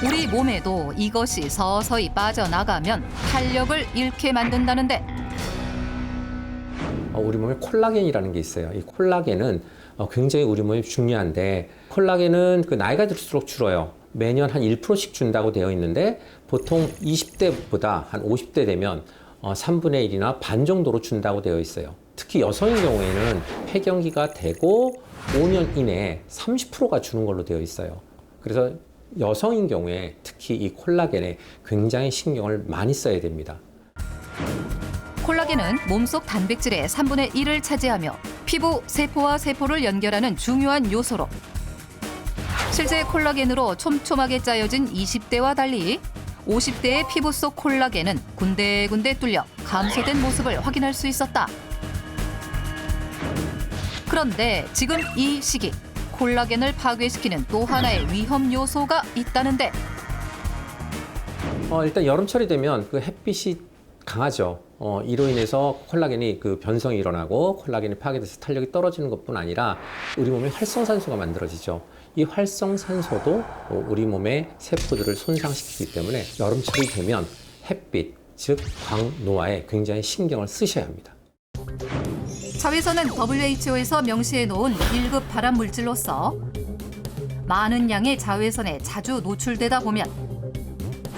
우리 몸에도 이것이 서서히 빠져나가면 탄력을 잃게 만든다는데 우리 몸에 콜라겐이라는 게 있어요. 이 콜라겐은 굉장히 우리 몸에 중요한데 콜라겐은 그 나이가 들수록 줄어요. 매년 한 1%씩 준다고 되어 있는데 보통 20대보다 한 50대 되면 3분의 1이나 반 정도로 준다고 되어 있어요. 특히 여성의 경우에는 폐경기가 되고 5년 이내에 30%가 주는 걸로 되어 있어요. 그래서 여성인 경우에 특히 이 콜라겐에 굉장히 신경을 많이 써야 됩니다. 콜라겐은 몸속 단백질의 3분의 1을 차지하며 피부 세포와 세포를 연결하는 중요한 요소로 실제 콜라겐으로 촘촘하게 짜여진 20대와 달리 50대의 피부 속 콜라겐은 군데군데 뚫려 감소된 모습을 확인할 수 있었다. 그런데 지금 이 시기 콜라겐을 파괴시키는 또 하나의 위험 요소가 있다는데 일단 여름철이 되면 그 햇빛이 강하죠. 이로 인해서 콜라겐이 그 변성이 일어나고 콜라겐이 파괴돼서 탄력이 떨어지는 것뿐 아니라 우리 몸에 활성산소가 만들어지죠. 이 활성산소도 우리 몸의 세포들을 손상시키기 때문에 여름철이 되면 햇빛, 즉 광노화에 굉장히 신경을 쓰셔야 합니다. 자외선은 WHO에서 명시해 놓은 1급 발암 물질로서 많은 양의 자외선에 자주 노출되다 보면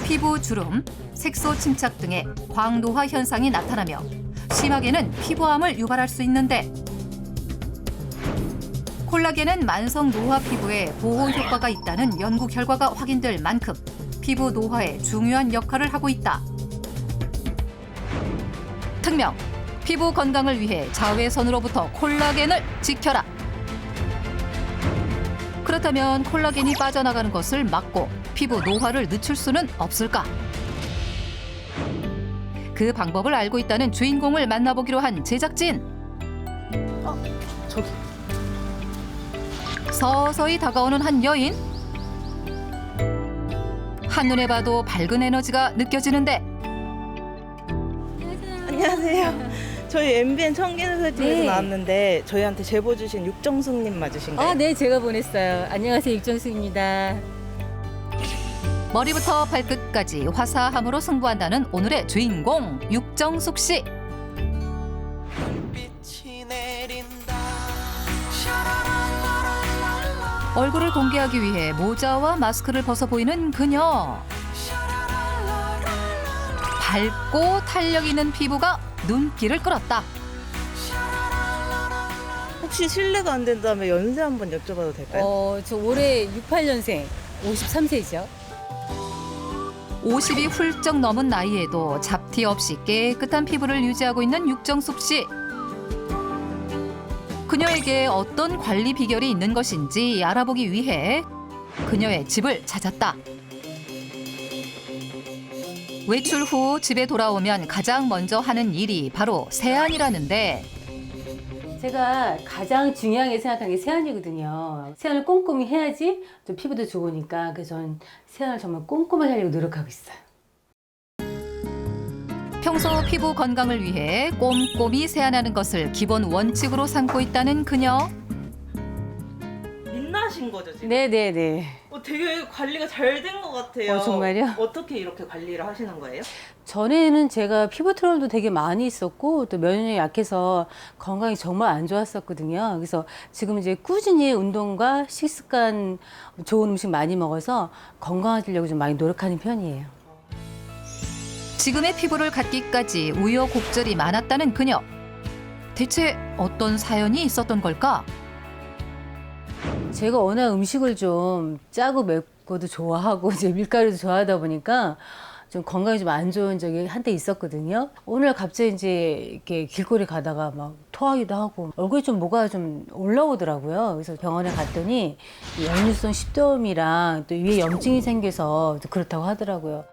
피부 주름, 색소 침착 등의 광노화 현상이 나타나며 심하게는 피부암을 유발할 수 있는데 콜라겐은 만성 노화 피부에 보호 효과가 있다는 연구 결과가 확인될 만큼 피부 노화에 중요한 역할을 하고 있다. 특명, 피부 건강을 위해 자외선으로부터 콜라겐을 지켜라. 그렇다면 콜라겐이 빠져나가는 것을 막고 피부 노화를 늦출 수는 없을까? 그 방법을 알고 있다는 주인공을 만나보기로 한 제작진. 저기. 서서히 다가오는 한 여인. 한눈에 봐도 밝은 에너지가 느껴지는데 안녕하세요. 저희 MBN 청기누설팀에서 네. 나왔는데 저희한테 제보 주신 육정숙님 맞으신가요? 아, 네, 제가 보냈어요. 안녕하세요, 육정숙입니다. 머리부터 발끝까지 화사함으로 승부한다는 오늘의 주인공 육정숙 씨. 얼굴을 공개하기 위해 모자와 마스크를 벗어 보이는 그녀. 밝고 탄력 있는 피부가 눈길을 끌었다. 혹시 실례가 안 된다면 연세 한번 여쭤봐도 될까요? 저 올해 68년생, 53세죠. 50이 훌쩍 넘은 나이에도 잡티 없이 깨끗한 피부를 유지하고 있는 육정숙 씨. 그녀에게 어떤 관리 비결이 있는 것인지 알아보기 위해 그녀의 집을 찾았다. 외출 후 집에 돌아오면 가장 먼저 하는 일이 바로 세안이라는데 제가 가장 중요하게 생각하는 게 세안이거든요. 세안을 꼼꼼히 해야지 좀 피부도 좋으니까 그래서 저는 세안을 정말 꼼꼼하게 하려고 노력하고 있어요. 평소 피부 건강을 위해 꼼꼼히 세안하는 것을 기본 원칙으로 삼고 있다는 그녀. 민낯인 거죠 지금? 네네네. 되게 관리가 잘 된 것 같아요. 정말요? 어떻게 이렇게 관리를 하시는 거예요? 전에는 제가 피부 트러블도 되게 많이 있었고 또 면역력이 약해서 건강이 정말 안 좋았었거든요. 그래서 지금 이제 꾸준히 운동과 식습관 좋은 음식 많이 먹어서 건강해지려고 좀 많이 노력하는 편이에요. 지금의 피부를 갖기까지 우여곡절이 많았다는 그녀. 대체 어떤 사연이 있었던 걸까? 제가 워낙 음식을 좀 짜고 맵고도 좋아하고 이제 밀가루도 좋아하다 보니까 좀 건강이 좀 안 좋은 적이 한때 있었거든요. 오늘 갑자기 이제 이렇게 길거리 가다가 막 토하기도 하고 얼굴에 좀 뭐가 좀 올라오더라고요. 그래서 병원에 갔더니 이 역류성 식도염이랑 또 위에 염증이 생겨서 그렇다고 하더라고요.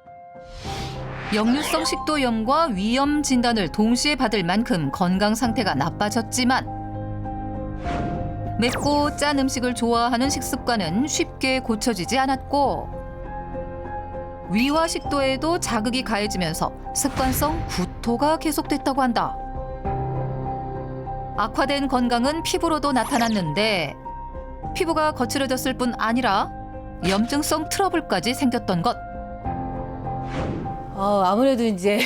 역류성 식도염과 위염 진단을 동시에 받을 만큼 건강 상태가 나빠졌지만 맵고 짠 음식을 좋아하는 식습관은 쉽게 고쳐지지 않았고 위와 식도에도 자극이 가해지면서 습관성 구토가 계속됐다고 한다. 악화된 건강은 피부로도 나타났는데 피부가 거칠어졌을 뿐 아니라 염증성 트러블까지 생겼던 것. 아무래도 이제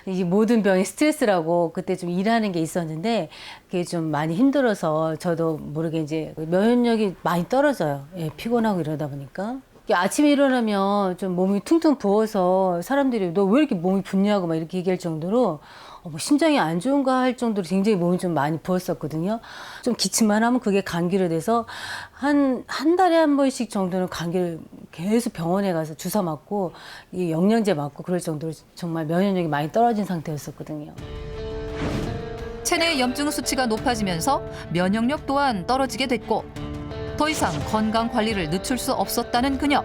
이 모든 병이 스트레스라고 그때 좀 일하는 게 있었는데 그게 좀 많이 힘들어서 저도 모르게 이제 면역력이 많이 떨어져요. 예, 피곤하고 이러다 보니까. 아침에 일어나면 좀 몸이 퉁퉁 부어서 사람들이 너 왜 이렇게 몸이 붓냐고 막 이렇게 얘기할 정도로 뭐 심장이 안 좋은가 할 정도로 굉장히 몸이 좀 많이 부었었거든요. 좀 기침만 하면 그게 감기로 돼서 한 달에 한 번씩 정도는 감기를 계속 병원에 가서 주사 맞고 이 영양제 맞고 그럴 정도로 정말 면역력이 많이 떨어진 상태였었거든요. 체내 염증 수치가 높아지면서 면역력 또한 떨어지게 됐고 더 이상 건강 관리를 늦출 수 없었다는 그녀.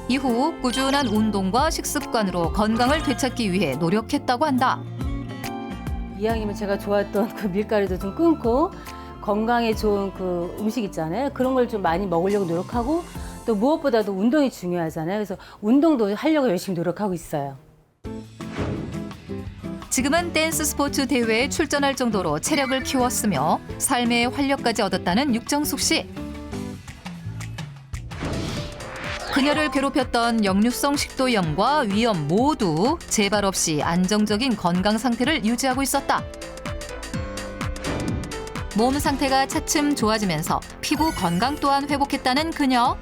이후 꾸준한 운동과 식습관으로 건강을 되찾기 위해 노력했다고 한다. 이왕이면 제가 좋아했던 그 밀가루도 좀 끊고 건강에 좋은 그 음식 있잖아요. 그런 걸 좀 많이 먹으려고 노력하고 또 무엇보다도 운동이 중요하잖아요. 그래서 운동도 하려고 열심히 노력하고 있어요. 지금은 댄스 스포츠 대회에 출전할 정도로 체력을 키웠으며 삶의 활력까지 얻었다는 육정숙 씨. 그녀를 괴롭혔던 역류성 식도염과 위염 모두 재발 없이 안정적인 건강 상태를 유지하고 있었다. 몸 상태가 차츰 좋아지면서 피부 건강 또한 회복했다는 그녀.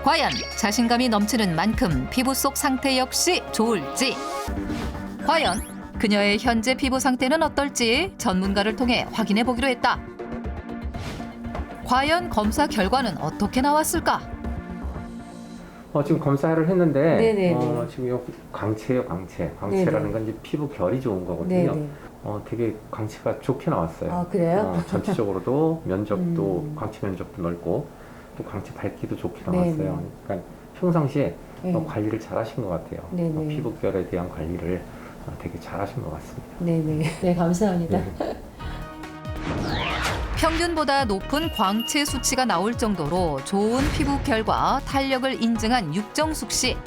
과연 자신감이 넘치는 만큼 피부 속 상태 역시 좋을지. 과연 그녀의 현재 피부 상태는 어떨지 전문가를 통해 확인해 보기로 했다. 과연 검사 결과는 어떻게 나왔을까? 지금 검사를 했는데 네네네. 지금 요 광채예요, 광채. 광채라는 건 이제 피부 결이 좋은 거거든요. 네네. 되게 광채가 좋게 나왔어요. 아, 그래요? 전체적으로도 면적도 광채 면적도 넓고 또 광채 밝기도 좋게 나왔어요. 네네. 그러니까 평상시에 네. 관리를 잘 하신 것 같아요. 네네. 피부 결에 대한 관리를 되게 잘 하신 것 같습니다. 네네. 네, 감사합니다. 네. 평균보다 높은 광채 수치가 나올 정도로 좋은 피부 결과 탄력을 인증한 육정숙 씨.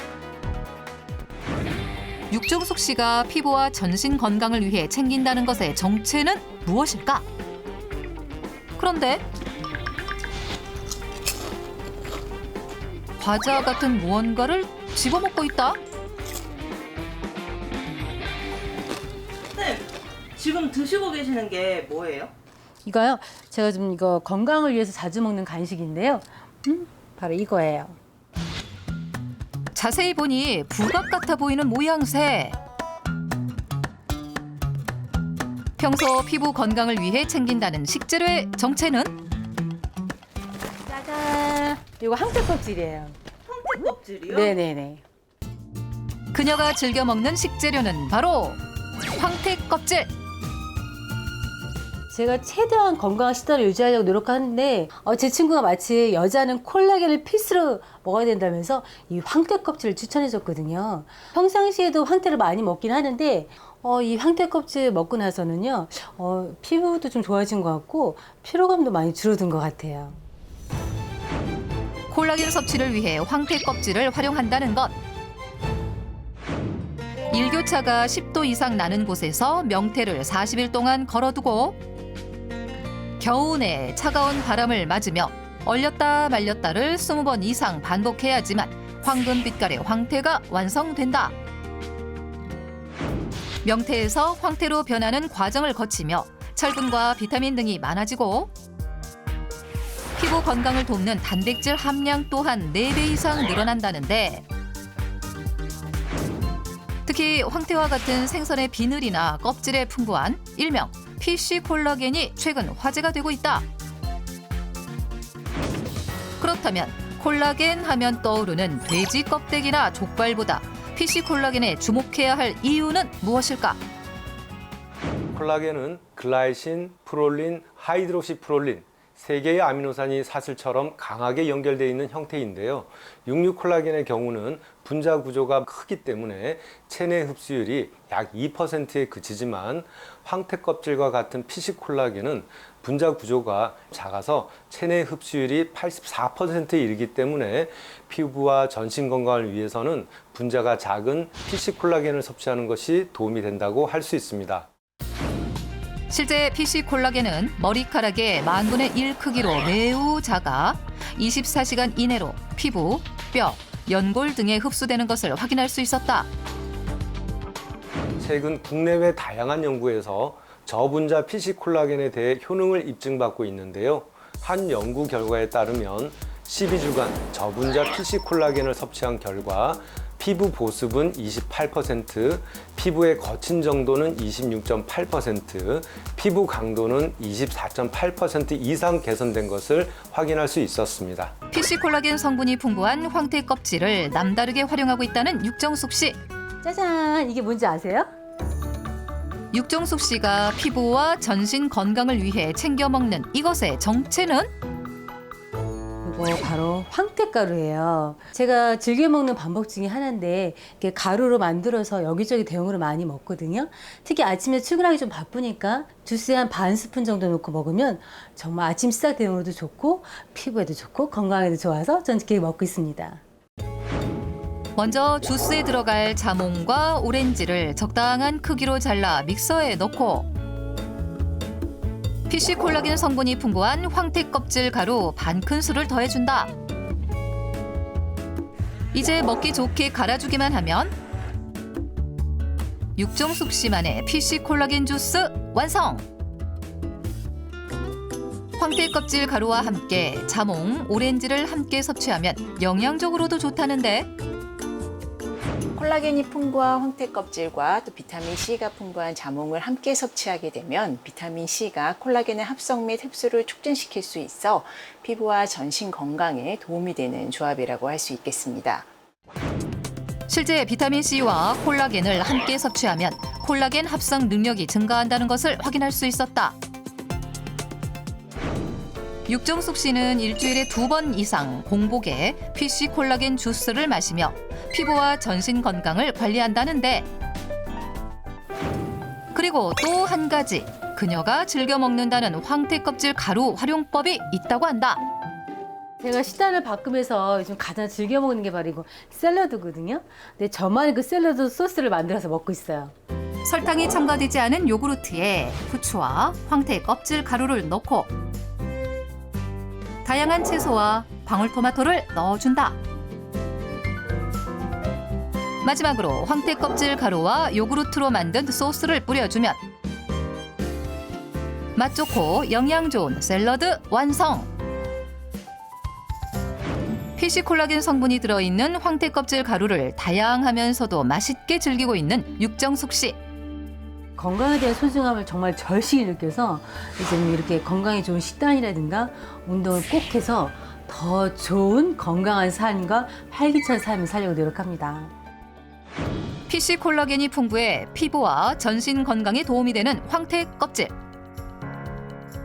육정숙 씨가 피부와 전신 건강을 위해 챙긴다는 것의 정체는 무엇일까? 그런데 과자 같은 무언가를 집어먹고 있다? 네, 지금 드시고 계시는 게 뭐예요? 이거요? 제가 좀 이거 건강을 위해서 자주 먹는 간식인데요. 바로 이거예요. 자세히 보니 부각 같아 보이는 모양새. 평소 피부 건강을 위해 챙긴다는 식재료의 정체는? 짜잔! 이거 황태 껍질이에요. 황태 껍질이요? 네네네. 그녀가 즐겨 먹는 식재료는 바로 황태 껍질. 제가 최대한 건강한 식단을 유지하려고 노력하는데 제 친구가 마치 여자는 콜라겐을 필수로 먹어야 된다면서 이 황태 껍질을 추천해줬거든요. 평상시에도 황태를 많이 먹긴 하는데 이 황태 껍질 먹고 나서는요 피부도 좀 좋아진 것 같고 피로감도 많이 줄어든 것 같아요. 콜라겐 섭취를 위해 황태 껍질을 활용한다는 것. 일교차가 10도 이상 나는 곳에서 명태를 40일 동안 걸어두고 겨우내 차가운 바람을 맞으며 얼렸다 말렸다를 20번 이상 반복해야지만 황금빛깔의 황태가 완성된다. 명태에서 황태로 변하는 과정을 거치며 철분과 비타민 등이 많아지고 피부 건강을 돕는 단백질 함량 또한 4배 이상 늘어난다는데 특히 황태와 같은 생선의 비늘이나 껍질에 풍부한 일명 PC 콜라겐이 최근 화제가 되고 있다. 그렇다면 콜라겐 하면 떠오르는 돼지 껍데기나 족발보다 PC 콜라겐에 주목해야 할 이유는 무엇일까? 콜라겐은 글라이신, 프롤린, 하이드록시프롤린 3개의 아미노산이 사슬처럼 강하게 연결되어 있는 형태인데요. 육류 콜라겐의 경우는 분자 구조가 크기 때문에 체내 흡수율이 약 2%에 그치지만 황태 껍질과 같은 피시 콜라겐은 분자 구조가 작아서 체내 흡수율이 84%에 이르기 때문에 피부와 전신 건강을 위해서는 분자가 작은 피시 콜라겐을 섭취하는 것이 도움이 된다고 할 수 있습니다. 실제 PC 콜라겐은 머리카락의 10,000분의 1 크기로 매우 작아 24시간 이내로 피부, 뼈, 연골 등에 흡수되는 것을 확인할 수 있었다. 최근 국내외 다양한 연구에서 저분자 PC 콜라겐에 대해 효능을 입증받고 있는데요. 한 연구 결과에 따르면 12주간 저분자 PC 콜라겐을 섭취한 결과 피부 보습은 28%, 피부의 거친 정도는 26.8%, 피부 강도는 24.8% 이상 개선된 것을 확인할 수 있었습니다. PC 콜라겐 성분이 풍부한 황태 껍질을 남다르게 활용하고 있다는 육정숙 씨. 짜잔! 이게 뭔지 아세요? 육정숙 씨가 피부와 전신 건강을 위해 챙겨 먹는 이것의 정체는? 이거 바로 황태가루예요. 제가 즐겨 먹는 방법 중에 하나인데 이렇게 가루로 만들어서 여기저기 대용으로 많이 먹거든요. 특히 아침에 출근하기 좀 바쁘니까 주스에 한 반 스푼 정도 넣고 먹으면 정말 아침 식사 대용으로도 좋고 피부에도 좋고 건강에도 좋아서 전 이렇게 먹고 있습니다. 먼저 주스에 들어갈 자몽과 오렌지를 적당한 크기로 잘라 믹서에 넣고 PC 콜라겐 성분이 풍부한 황태 껍질 가루 반 큰술을 더해준다. 이제 먹기 좋게 갈아주기만 하면 육정숙 씨만의 PC 콜라겐 주스 완성! 황태 껍질 가루와 함께 자몽, 오렌지를 함께 섭취하면 영양적으로도 좋다는데 콜라겐이 풍부한 황태 껍질과 또 비타민 C가 풍부한 자몽을 함께 섭취하게 되면 비타민 C가 콜라겐의 합성 및 흡수를 촉진시킬 수 있어 피부와 전신 건강에 도움이 되는 조합이라고 할 수 있겠습니다. 실제 비타민 C와 콜라겐을 함께 섭취하면 콜라겐 합성 능력이 증가한다는 것을 확인할 수 있었다. 육정숙 씨는 일주일에 2번 이상 공복에 PC 콜라겐 주스를 마시며 피부와 전신 건강을 관리한다는데 그리고 또 한 가지 그녀가 즐겨 먹는다는 황태 껍질 가루 활용법이 있다고 한다. 제가 식단을 바꾸면서 요즘 가장 즐겨 먹는 게 바로 이거 샐러드거든요. 근데 저만의 그 샐러드 소스를 만들어서 먹고 있어요. 설탕이 첨가되지 않은 요구르트에 후추와 황태 껍질 가루를 넣고 다양한 채소와 방울토마토를 넣어준다. 마지막으로 황태 껍질 가루와 요구르트로 만든 소스를 뿌려주면 맛 좋고 영양 좋은 샐러드 완성! PC 콜라겐 성분이 들어있는 황태 껍질 가루를 다양하면서도 맛있게 즐기고 있는 육정숙 씨. 건강에 대한 소중함을 정말 절실히 느껴서 이제는 이렇게 건강에 좋은 식단이라든가 운동을 꼭 해서 더 좋은 건강한 삶과 활기찬 삶을 살려고 노력합니다. PC 콜라겐이 풍부해 피부와 전신 건강에 도움이 되는 황태 껍질.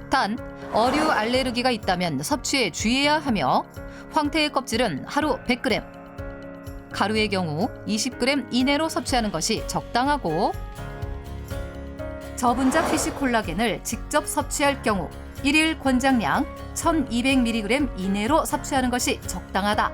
단, 어류 알레르기가 있다면 섭취에 주의해야 하며 황태의 껍질은 하루 100g, 가루의 경우 20g 이내로 섭취하는 것이 적당하고 저분자 PC 콜라겐을 직접 섭취할 경우 1일 권장량 1200mg 이내로 섭취하는 것이 적당하다.